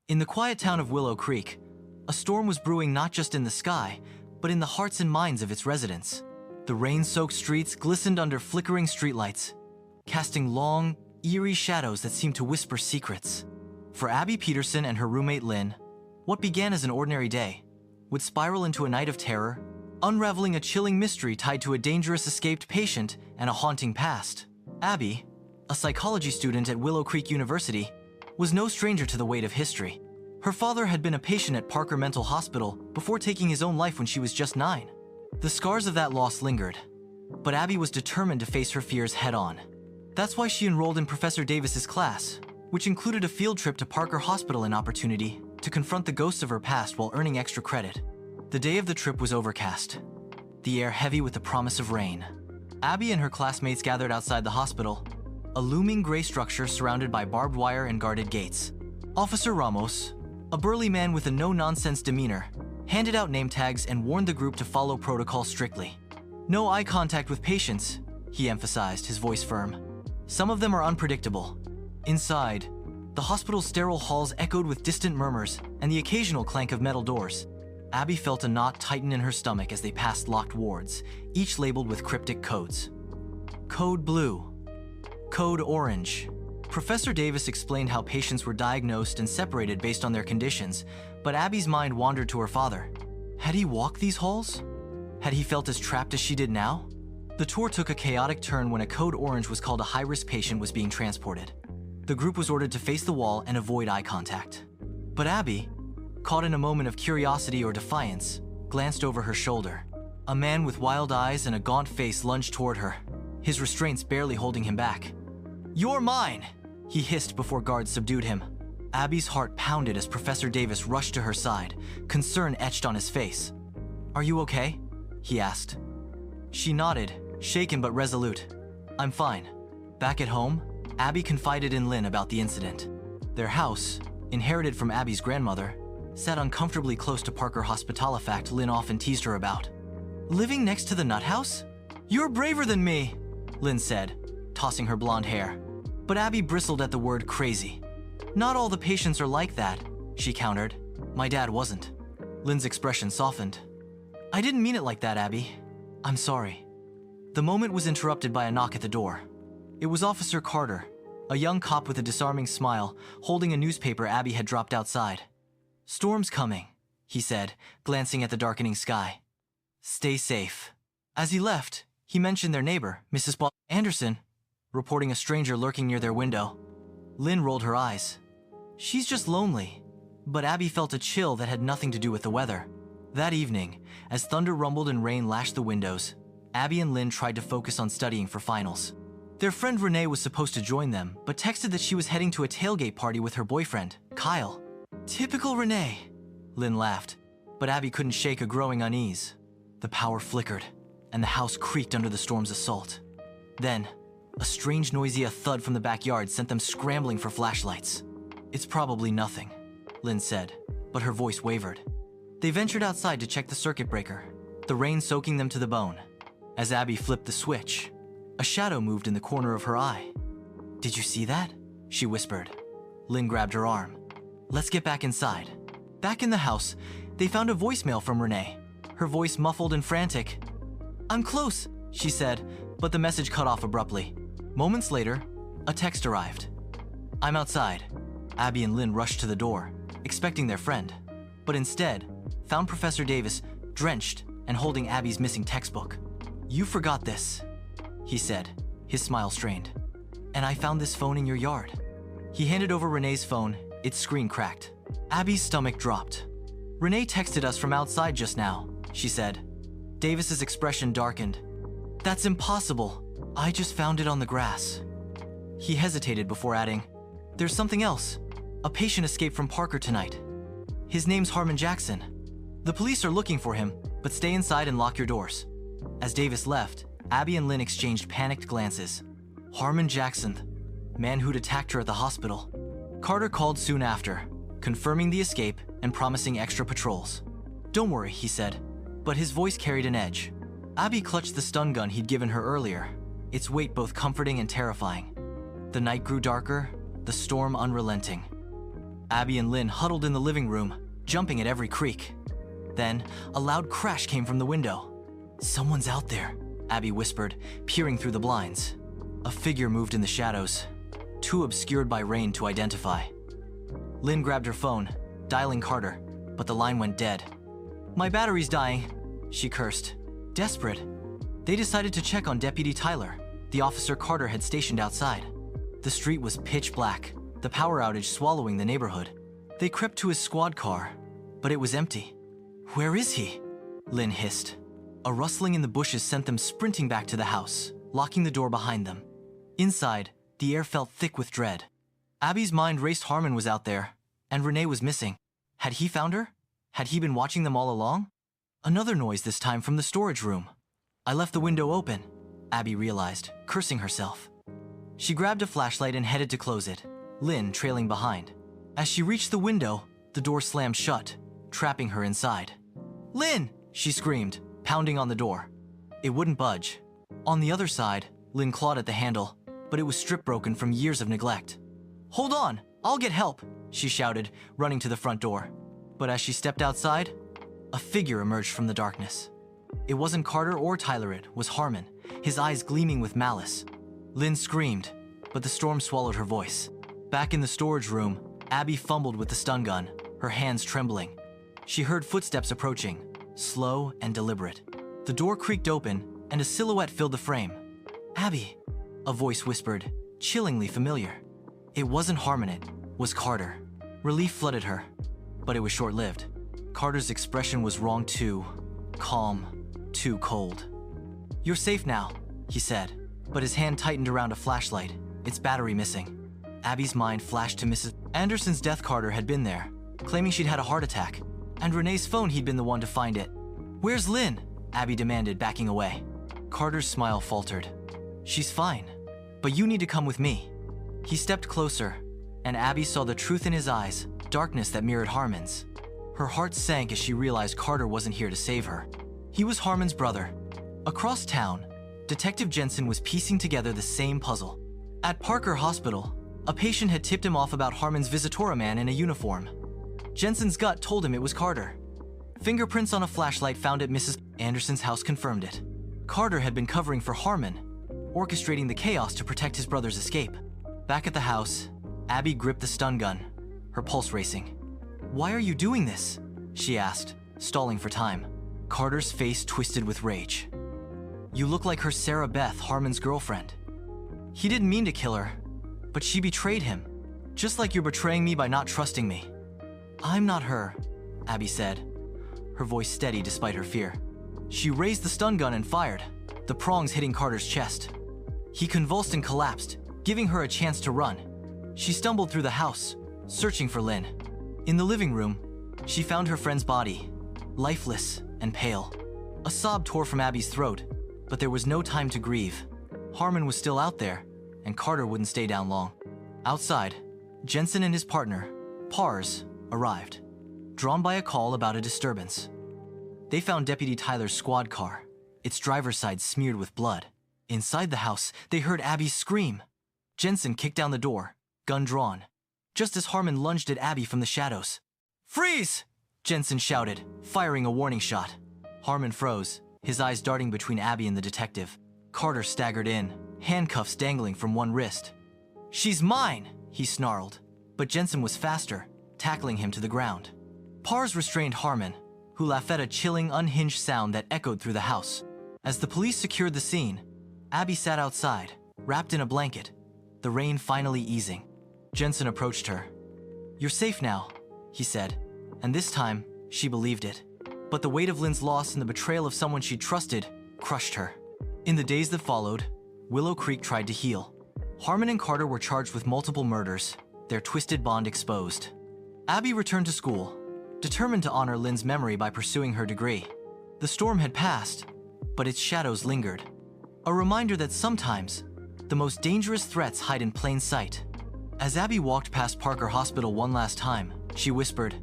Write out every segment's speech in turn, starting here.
In the quiet town of Willow Creek, a storm was brewing not just in the sky, but in the hearts and minds of its residents. The rain-soaked streets glistened under flickering streetlights, casting long, eerie shadows that seemed to whisper secrets. For Abby Peterson and her roommate Lynn, what began as an ordinary day would spiral into a night of terror, unraveling a chilling mystery tied to a dangerous escaped patient and a haunting past. Abby, a psychology student at Willow Creek University, was no stranger to the weight of history. Her father had been a patient at Parker Mental Hospital before taking his own life when she was just 9. The scars of that loss lingered, but Abby was determined to face her fears head-on. That's why she enrolled in Professor Davis's class, which included a field trip to Parker Hospital, an opportunity to confront the ghosts of her past while earning extra credit. The day of the trip was overcast, the air heavy with the promise of rain. Abby and her classmates gathered outside the hospital, a looming gray structure surrounded by barbed wire and guarded gates. Officer Ramos, a burly man with a no-nonsense demeanor, handed out name tags and warned the group to follow protocol strictly. No eye contact with patients, he emphasized, his voice firm. Some of them are unpredictable. Inside, the hospital's sterile halls echoed with distant murmurs and the occasional clank of metal doors. Abby felt a knot tighten in her stomach as they passed locked wards, each labeled with cryptic codes. Code Blue. Code Orange. Professor Davis explained how patients were diagnosed and separated based on their conditions, but Abby's mind wandered to her father. Had he walked these halls? Had he felt as trapped as she did now? The tour took a chaotic turn when a Code Orange was called a high-risk patient was being transported. The group was ordered to face the wall and avoid eye contact. But Abby, caught in a moment of curiosity or defiance, glanced over her shoulder. A man with wild eyes and a gaunt face lunged toward her, his restraints barely holding him back. "You're mine!" he hissed before guards subdued him. Abby's heart pounded as Professor Davis rushed to her side, concern etched on his face. "Are you okay?" he asked. She nodded, shaken but resolute. "I'm fine." Back at home, Abby confided in Lynn about the incident. Their house, inherited from Abby's grandmother, sat uncomfortably close to Parker Hospital, a fact Lynn often teased her about. "Living next to the nut house? You're braver than me," Lynn said, tossing her blonde hair. But Abby bristled at the word crazy. "Not all the patients are like that," she countered. "My dad wasn't." Lynn's expression softened. "I didn't mean it like that, Abby. I'm sorry." The moment was interrupted by a knock at the door. It was Officer Carter, a young cop with a disarming smile, holding a newspaper Abby had dropped outside. "Storm's coming," he said, glancing at the darkening sky. "Stay safe." As he left, he mentioned their neighbor, Mrs. Anderson, reporting a stranger lurking near their window. Lynn rolled her eyes. "She's just lonely." But Abby felt a chill that had nothing to do with the weather. That evening, as thunder rumbled and rain lashed the windows, Abby and Lynn tried to focus on studying for finals. Their friend Renee was supposed to join them, but texted that she was heading to a tailgate party with her boyfriend, Kyle. "Typical Renee," Lynn laughed, but Abby couldn't shake a growing unease. The power flickered, and the house creaked under the storm's assault. Then, a strange noisy thud from the backyard sent them scrambling for flashlights. "It's probably nothing," Lynn said, but her voice wavered. They ventured outside to check the circuit breaker, the rain soaking them to the bone. As Abby flipped the switch, a shadow moved in the corner of her eye. "Did you see that?" she whispered. Lynn grabbed her arm. "Let's get back inside." Back in the house, they found a voicemail from Renee, her voice muffled and frantic. "I'm close," she said, but the message cut off abruptly. Moments later, a text arrived. "I'm outside." Abby and Lynn rushed to the door, expecting their friend, but instead found Professor Davis drenched and holding Abby's missing textbook. "You forgot this," he said, his smile strained. "And I found this phone in your yard." He handed over Renee's phone, its screen cracked. Abby's stomach dropped. "Renee texted us from outside just now," she said. Davis's expression darkened. "That's impossible. I just found it on the grass." He hesitated before adding, "There's something else. A patient escaped from Parker tonight. His name's Harmon Jackson. The police are looking for him, but stay inside and lock your doors." As Davis left, Abby and Lynn exchanged panicked glances. Harmon Jackson, man who'd attacked her at the hospital. Carter called soon after, confirming the escape and promising extra patrols. "Don't worry," he said, but his voice carried an edge. Abby clutched the stun gun he'd given her earlier, its weight both comforting and terrifying. The night grew darker, the storm unrelenting. Abby and Lynn huddled in the living room, jumping at every creak. Then, a loud crash came from the window. "Someone's out there," Abby whispered, peering through the blinds. A figure moved in the shadows, too obscured by rain to identify. Lynn grabbed her phone, dialing Carter, but the line went dead. "My battery's dying," she cursed. Desperate, they decided to check on Deputy Tyler, the officer Carter had stationed outside. The street was pitch black, the power outage swallowing the neighborhood. They crept to his squad car, but it was empty. "Where is he?" Lynn hissed. A rustling in the bushes sent them sprinting back to the house, locking the door behind them. Inside, the air felt thick with dread. Abby's mind raced. Harmon was out there, and Renee was missing. Had he found her? Had he been watching them all along? Another noise, this time from the storage room. "I left the window open," Abby realized, cursing herself. She grabbed a flashlight and headed to close it, Lynn trailing behind. As she reached the window, the door slammed shut, trapping her inside. "Lynn!" she screamed, pounding on the door. It wouldn't budge. On the other side, Lynn clawed at the handle, but it was strip broken from years of neglect. "Hold on, I'll get help," she shouted, running to the front door. But as she stepped outside, a figure emerged from the darkness. It wasn't Carter or Tyler, it was Harmon, his eyes gleaming with malice. Lynn screamed, but the storm swallowed her voice. Back in the storage room, Abby fumbled with the stun gun, her hands trembling. She heard footsteps approaching, slow and deliberate. The door creaked open, and a silhouette filled the frame. "Abby," a voice whispered, chillingly familiar. It wasn't Harmon, it was Carter. Relief flooded her, but it was short-lived. Carter's expression was wrong too, calm, too cold. "You're safe now," he said, but his hand tightened around a flashlight, its battery missing. Abby's mind flashed to Mrs. Anderson's death. Carter had been there, claiming she'd had a heart attack, and Renee's phone, he'd been the one to find it. "Where's Lynn?" Abby demanded, backing away. Carter's smile faltered. "She's fine, but you need to come with me." He stepped closer, and Abby saw the truth in his eyes, darkness that mirrored Harmon's. Her heart sank as she realized Carter wasn't here to save her. He was Harmon's brother. Across town, Detective Jensen was piecing together the same puzzle. At Parker Hospital, a patient had tipped him off about Harmon's visitora man in a uniform. Jensen's gut told him it was Carter. Fingerprints on a flashlight found at Mrs. Anderson's house confirmed it. Carter had been covering for Harmon, orchestrating the chaos to protect his brother's escape. Back at the house, Abby gripped the stun gun, her pulse racing. "Why are you doing this?" she asked, stalling for time. Carter's face twisted with rage. "You look like her Sarah Beth, Harmon's girlfriend. He didn't mean to kill her, but she betrayed him, just like you're betraying me by not trusting me." "I'm not her," Abby said, her voice steady despite her fear. She raised the stun gun and fired, the prongs hitting Carter's chest. He convulsed and collapsed, giving her a chance to run. She stumbled through the house, searching for Lynn. In the living room, she found her friend's body, lifeless and pale. A sob tore from Abby's throat, but there was no time to grieve. Harmon was still out there, and Carter wouldn't stay down long. Outside, Jensen and his partner, Pars, arrived, drawn by a call about a disturbance. They found Deputy Tyler's squad car, its driver's side smeared with blood. Inside the house, they heard Abby scream. Jensen kicked down the door, gun drawn, just as Harmon lunged at Abby from the shadows. "Freeze!" Jensen shouted, firing a warning shot. Harmon froze, his eyes darting between Abby and the detective. Carter staggered in, handcuffs dangling from one wrist. "She's mine!" he snarled, but Jensen was faster, tackling him to the ground. Pars restrained Harmon, who laughed at a chilling, unhinged sound that echoed through the house. As the police secured the scene, Abby sat outside, wrapped in a blanket, the rain finally easing. Jensen approached her. "You're safe now," he said, and this time, she believed it. But the weight of Lynn's loss and the betrayal of someone she trusted crushed her. In the days that followed, Willow Creek tried to heal. Harmon and Carter were charged with multiple murders, their twisted bond exposed. Abby returned to school, determined to honor Lynn's memory by pursuing her degree. The storm had passed, but its shadows lingered. A reminder that sometimes, the most dangerous threats hide in plain sight. As Abby walked past Parker Hospital one last time, she whispered,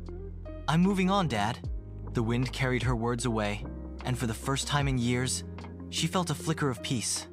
"I'm moving on, Dad." The wind carried her words away, and for the first time in years, she felt a flicker of peace.